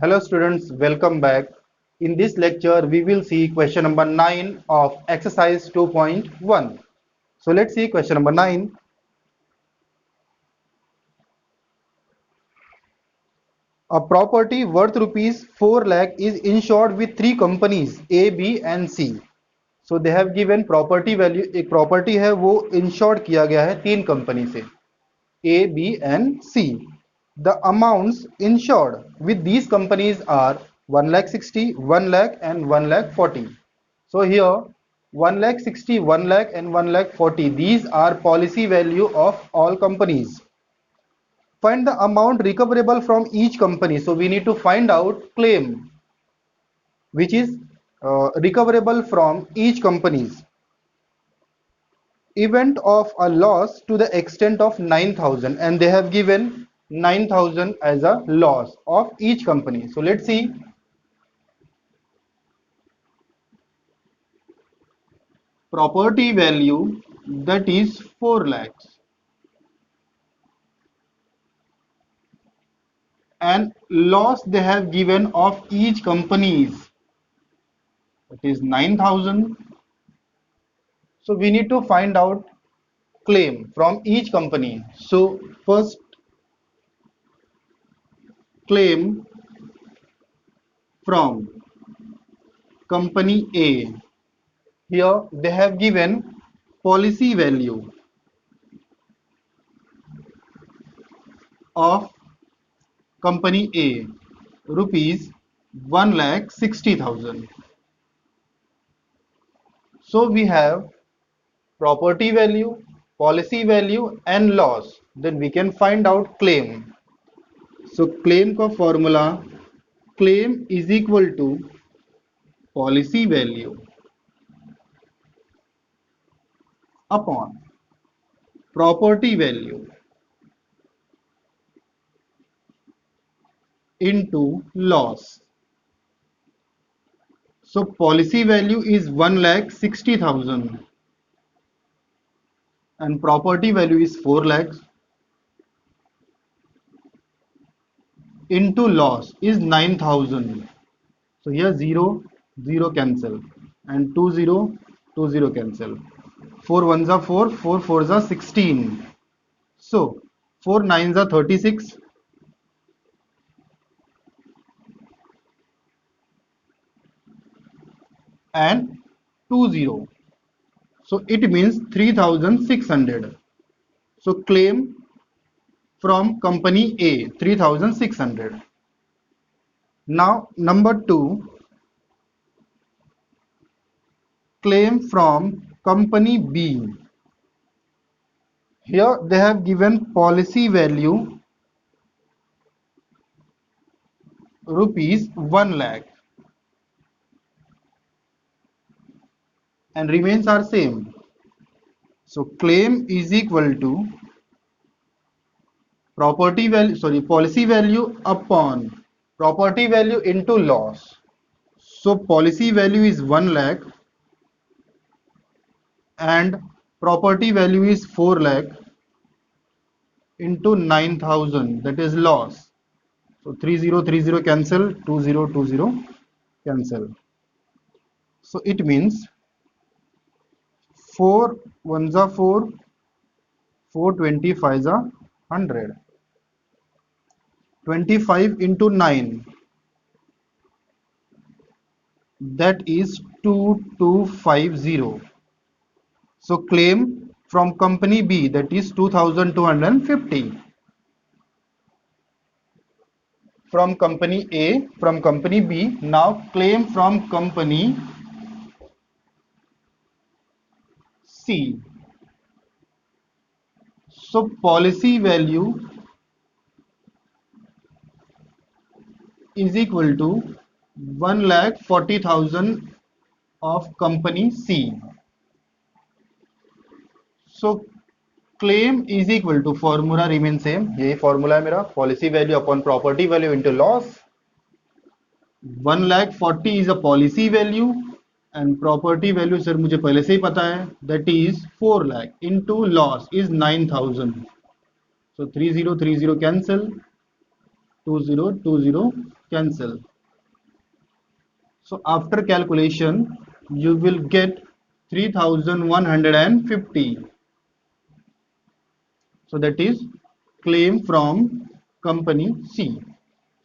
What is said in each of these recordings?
Hello students, welcome back. In this lecture, we will see question number 9 of exercise 2.1. So let's see question number 9. A property worth rupees 4 lakh is insured with three companies A, B and C. So they have given property value. एक property है वो insured किया गया है तीन company से A, B and C. The amounts insured with these companies are 1 lakh 60, 1 lakh and 1 lakh 40. So here 1 lakh 60, 1 lakh and 1 lakh 40. These are policy value of all companies. Find the amount recoverable from each company. So we need to find out claim which is recoverable from each companies. Event of a loss to the extent of 9,000, and they have given 9,000 as a loss of each company. So let's see. Property value, that is 4 lakhs, and loss they have given of each companies, that is 9,000. So we need to find out claim from each company. So first, claim from company A. Here they have given policy value of company A, rupees 1,60,000. So we have property value, policy value and loss. Then we can find out claim. So claim का formula, claim is equal to policy value upon property value into loss. So policy value is 1,60,000 and property value is 4 lakhs into loss is 9,000. So here 0, 0 cancel and 2, 0, 2, 0 cancel. 4 ones are 4, 4 fours are 16. So 4 nines are 36. And 2 0. So it means 3,600. So claim from company A 3,600. Now number 2, claim from company B. Here they have given policy value rupees 1 lakh and remains are same. So claim is equal to policy value upon property value into loss. So policy value is 1 lakh and property value is 4 lakh into 9,000, that is loss. So 30, 30 cancel, 20, 20 cancel. So it means 4 ones are 4, 425s are 100. 25 into 9, that is 2250. So claim from company B, that is 2,250. From company A, from company B. Now claim from company C. So policy value is equal to 1,40,000 of company C. So claim is equal to, formula remains same, यही formula है मेरा, policy value upon property value into loss. 1,40,000 is a policy value and property value sir मुझे पहले से ही पता है, that is 4 lakh into loss is 9,000. So 30, 30 cancel 20 cancel. So after calculation, you will get 3150. So that is claim from company C.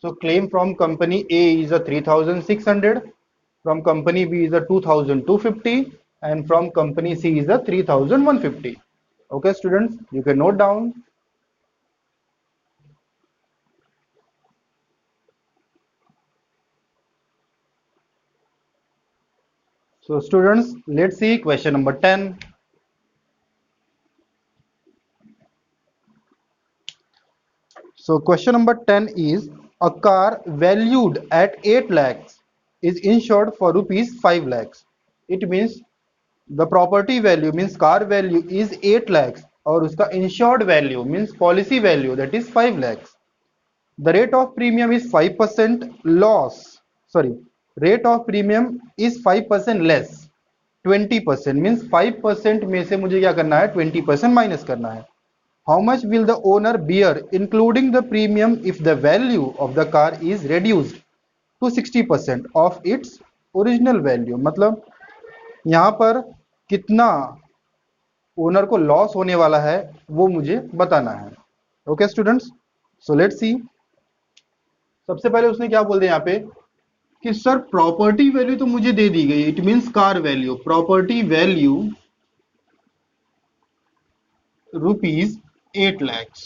So claim from company A is a 3600, from company B is a 2250, and from company C is a 3150. Okay, students, you can note down. So students, let's see question number 10. So question number 10 is, a car valued at 8 lakhs is insured for rupees 5 lakhs. It means the property value means car value is 8 lakhs और उसका insured value means policy value that is 5 lakhs. The rate of premium is 5% loss. Sorry, rate of premium is 5% less. 20% means 5% में से मुझे क्या करना है 20% minus करना है. How much will the owner bear including the premium if the value of the car is reduced to 60% of its original value? मतलब यहाँ पर कितना ओनर को लॉस होने वाला है वो मुझे बताना है. Okay students, so let's see. सबसे पहले उसने क्या बोल दिया यहाँ पे कि सर प्रॉपर्टी वैल्यू तो मुझे दे दी गई, it means car value, property value rupees 8 lakhs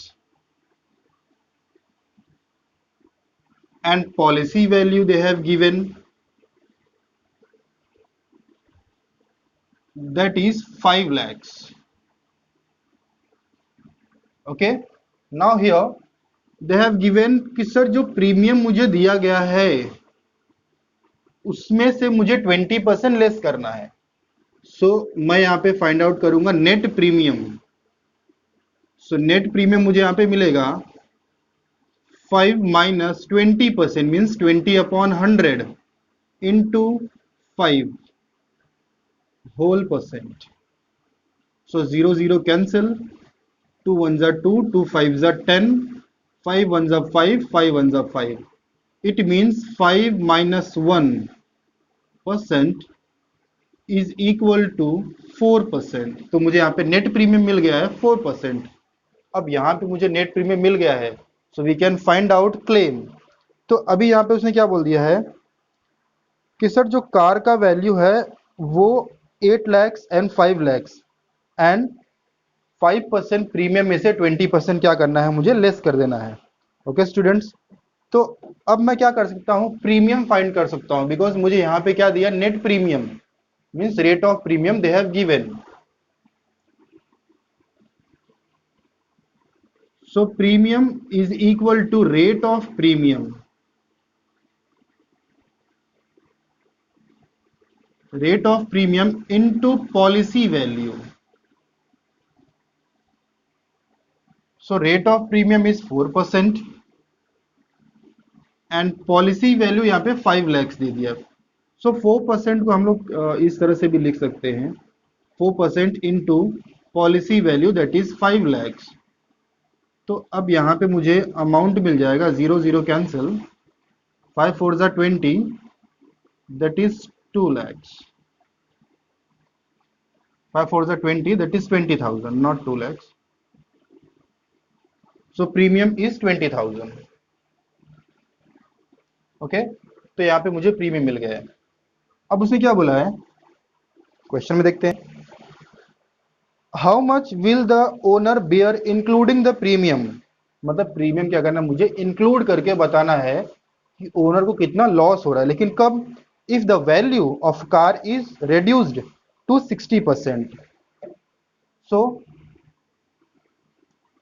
and policy value they have given, that is 5 lakhs. Okay, now here they have given कि सर जो प्रीमियम मुझे दिया गया है उसमें से मुझे 20% लेस करना है. सो मैं यहाँ पे फाइंड आउट करूंगा net premium. So net premium मुझे यहाँ पे मिलेगा 5 minus 20% means 20 upon 100 into 5 whole percent. So 0 0 cancel, 2 ones are 2, 2 fives are 10, 5 ones are 5, 5 ones are 5. It means 5 minus 1% is equal to 4%. तो मुझे यहाँ पे नेट प्रीमियम मिल गया है 4%. अब यहाँ पे मुझे नेट प्रीमियम मिल गया है, so we can find out claim. तो अभी यहाँ पे उसने क्या बोल दिया है कि सर जो कार का वैल्यू है वो 8 lakhs and 5 lakhs and 5% premium में से 20% क्या करना है मुझे लेस कर देना है. ओके स्टूडेंट्स, तो अब मैं क्या कर सकता हूँ प्रीमियम फाइंड कर सकता हूँ बिकॉज मुझे यहाँ पे क्या दिया net premium means rate of premium they have given. So premium is equal to rate of premium. Rate of premium into policy value. So rate of premium is 4% and policy value यहाँ पे 5 lakhs दे दिया. So 4% को हम लोग इस तरह से भी लिख सकते हैं 4% into policy value that is 5 lakhs. तो अब यहाँ पे मुझे अमाउंट मिल जाएगा 0 0 cancel, 5 4s are 20 that is 2 lakhs. 5 4s are 20 that is 20,000 not 2 lakhs. So premium is 20,000. Okay, तो यहाँ पे मुझे प्रीमियम मिल गया है. अब उसने क्या बोला है क्वेश्चन में देखते हैं. How much will the owner bear including the premium. मतलब प्रीमियम क्या करना मुझे इंक्लूड करके बताना है कि ओनर को कितना लॉस हो रहा है, लेकिन कब if the value of car is reduced to 60%. So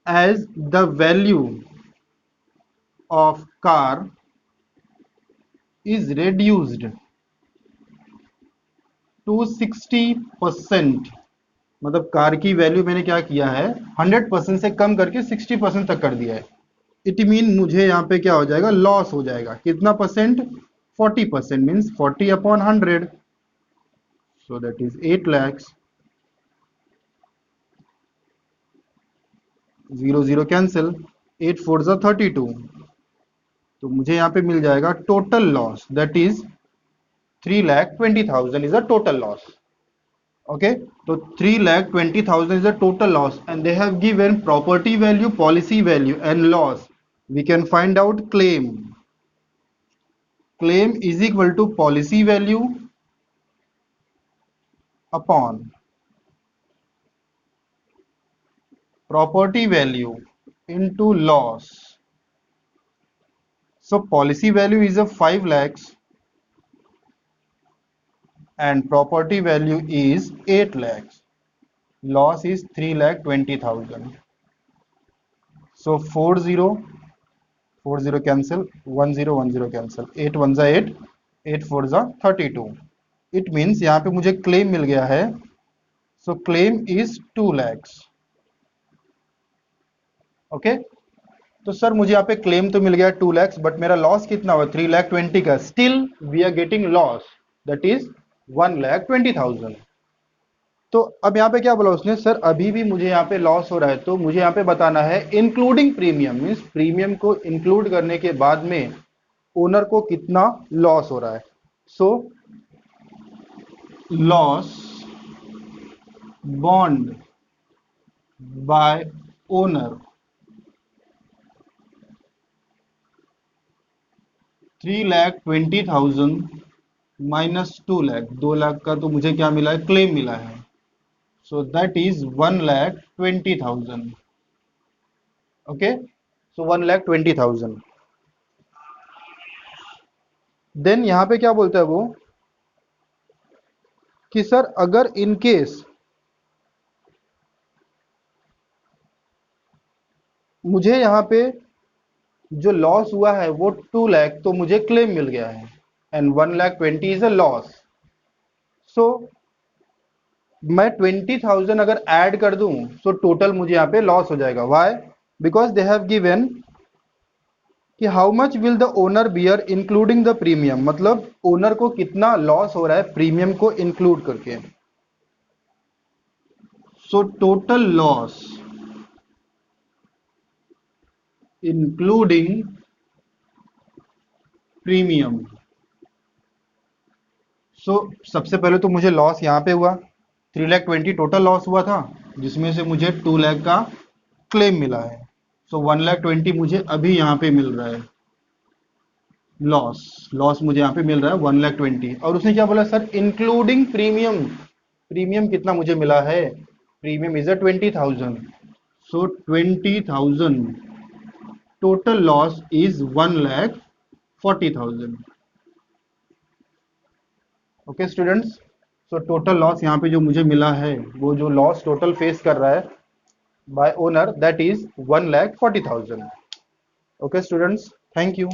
as the value of car is reduced to 60%, मतलब कार की वैल्यू मैंने क्या किया है 100% से कम करके 60% तक कर दिया है. इट मीन मुझे यहाँ पे क्या हो जाएगा लॉस हो जाएगा. कितना percent 40% means 40 upon 100. So that is 8 lakhs. 0 0 cancel, 8 4s are 32. तो मुझे यहाँ पे मिल जाएगा total loss, that is 3,20,000 is a total loss. Okay, so 3,20,000 is the total loss, and they have given property value, policy value, and loss. We can find out claim. Claim is equal to policy value upon property value into loss. So policy value is of 5 lakhs and property value is 8 lakhs. Loss is 3,20,000. So 40 cancel, 10 cancel, 8 1 8, 8 4 32. It means यहाँ पे मुझे claim मिल गया है. So claim is 2 lakhs. Okay, तो sir मुझे यहाँ पे claim तो मिल गया 2 lakhs, बट मेरा लॉस कितना हुआ 3,20,000 का. Still we are getting loss, that is 1,20,000. तो अब यहाँ पे क्या बोला उसने, सर अभी भी मुझे यहाँ पे लॉस हो रहा है, तो मुझे यहाँ पे बताना है इंक्लूडिंग प्रीमियम, मीन्स प्रीमियम को इंक्लूड करने के बाद में ओनर को कितना लॉस हो रहा है. सो लॉस बॉन्ड by owner 3,20,000 minus 2 lakh, 2 lakh का तो मुझे क्या मिला है, क्लेम मिला है. So that is 1,20,000. Okay, so 1,20,000. Then यहां पे क्या बोलता है वो कि सर अगर इन केस मुझे यहां पे जो लॉस हुआ है वो 2 लाख, तो मुझे क्लेम मिल गया है, एंड 1,20,000 इज अ लॉस. सो मैं 20,000 अगर ऐड कर दूं तो टोटल मुझे यहाँ पे लॉस हो जाएगा. Why? Because they have given कि how much will the owner bear including the premium, मतलब ओनर को कितना लॉस हो रहा है प्रीमियम को इंक्लूड करके. So total loss including premium. So सबसे पहले तो मुझे लॉस यहाँ पे हुआ 3,20,000 टोटल लॉस हुआ था, जिसमें से मुझे 2 लाख का क्लेम मिला है. सो 1,20,000 मुझे अभी यहाँ पे मिल रहा है लॉस मुझे यहाँ पे मिल रहा है 1,20,000. और उसने क्या बोला, सर इंक्लूडिंग प्रीमियम, प्रीमियम कितना मुझे मिला है, premium is 20,000. So 20,000 total loss is 1,40,000. Okay students, so total loss यहाँ पे जो मुझे मिला है, वो जो लॉस टोटल फेस कर रहा है bye owner, that is 1,40,000. Okay students, thank you.